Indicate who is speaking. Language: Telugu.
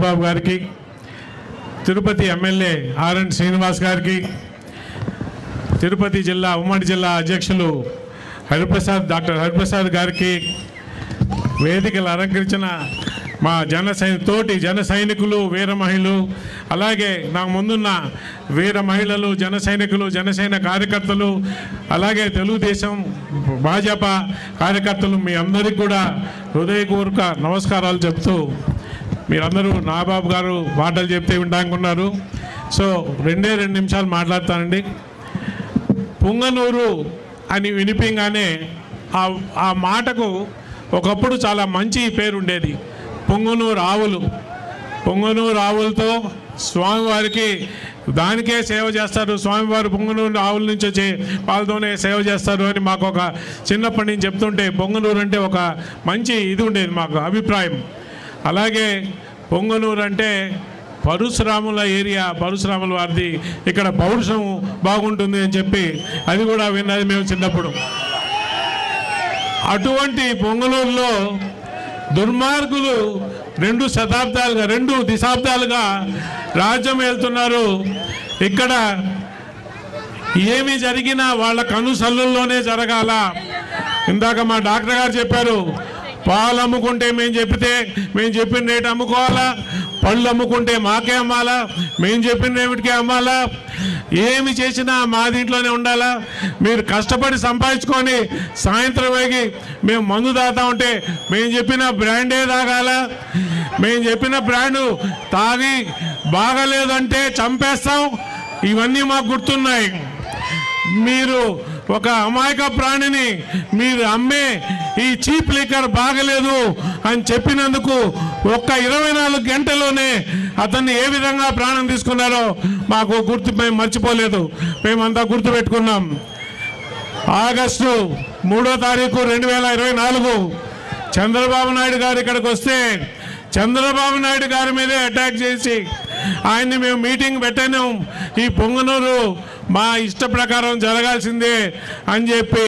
Speaker 1: నాగబాబు గారికి, తిరుపతి ఎమ్మెల్యే ఆర్ఎన్ శ్రీనివాస్ గారికి, తిరుపతి జిల్లా ఉమ్మడి జిల్లా అధ్యక్షులు డాక్టర్ హరిప్రసాద్ గారికి, వేదికలు అలంకరించిన మా జన సైనికులు, వీర మహిళలు, అలాగే నా ముందున్న వీర మహిళలు, జన సైనికులు, జనసేన కార్యకర్తలు, అలాగే తెలుగుదేశం భాజపా కార్యకర్తలు, మీ అందరికీ కూడా హృదయపూర్వక నమస్కారాలు చెప్తూ, మీరందరూ నాగబాబు గారు మాటలు చెప్తే వింటానుకున్నారు. సో 2 నిమిషాలు మాట్లాడతానండి. పుంగనూరు అని వినిపించగానే ఆ మాటకు ఒకప్పుడు చాలా మంచి పేరు ఉండేది. పొంగనూరు ఆవులు, పొంగనూరు ఆవులతో స్వామివారికి దానికే సేవ చేస్తారు. స్వామివారు పొంగనూరు ఆవుల నుంచి వచ్చే పాలతోనే సేవ చేస్తారు అని మాకు ఒక చిన్నప్పటి నుంచి చెప్తుంటే, పొంగనూరు అంటే ఒక మంచి ఇది ఉండేది మాకు అభిప్రాయం. అలాగే పొంగనూరు అంటే పరశురాముల ఏరియా, పరశురాముల వారిది, ఇక్కడ పౌరుషం బాగుంటుంది అని చెప్పి అది కూడా విన్నది మేము చిన్నప్పుడు. అటువంటి పొంగనూరులో దుర్మార్గులు 2 దశాబ్దాలుగా రాజ్యం వెళ్తున్నారు. ఇక్కడ ఏమి జరిగినా వాళ్ళ కనుసల్లుల్లోనే జరగాల. ఇందాక మా డాక్టర్ గారు చెప్పారు, పాలు అమ్ముకుంటే మేము చెప్పిన రేటు అమ్ముకోవాలా, పళ్ళు అమ్ముకుంటే మాకే అమ్మాలా, మేము చెప్పిన రేటుకే అమ్మాలా, ఏమి చేసినా మా దీంట్లోనే ఉండాలా. మీరు కష్టపడి సంపాదించుకొని సాయంత్రం వేగి మేము మందు తాగుతా ఉంటే మేము చెప్పిన బ్రాండే తాగాల. మేము చెప్పిన బ్రాండు తాగి బాగలేదంటే చంపేస్తాం. ఇవన్నీ మాకు గుర్తున్నాయి. మీరు ఒక అమాయక ప్రాణిని మీరు అమ్మే ఈ చీప్ లిక్కర్ బాగలేదు అని చెప్పినందుకు ఒక్క 24 గంటలోనే అతన్ని ఏ విధంగా ప్రాణం తీసుకున్నారో మాకు మేము మర్చిపోలేదు. మేమంతా గుర్తుపెట్టుకున్నాం. ఆగస్టు 3వ తారీఖు 2024 చంద్రబాబు నాయుడు గారు ఇక్కడికి వస్తే చంద్రబాబు నాయుడు గారి మీదే అటాక్ చేసి ఆయన్ని మేము మీటింగ్ పెట్టాను. ఈ పొంగనూరు మా ఇష్ట ప్రకారం జరగాల్సిందే అని చెప్పి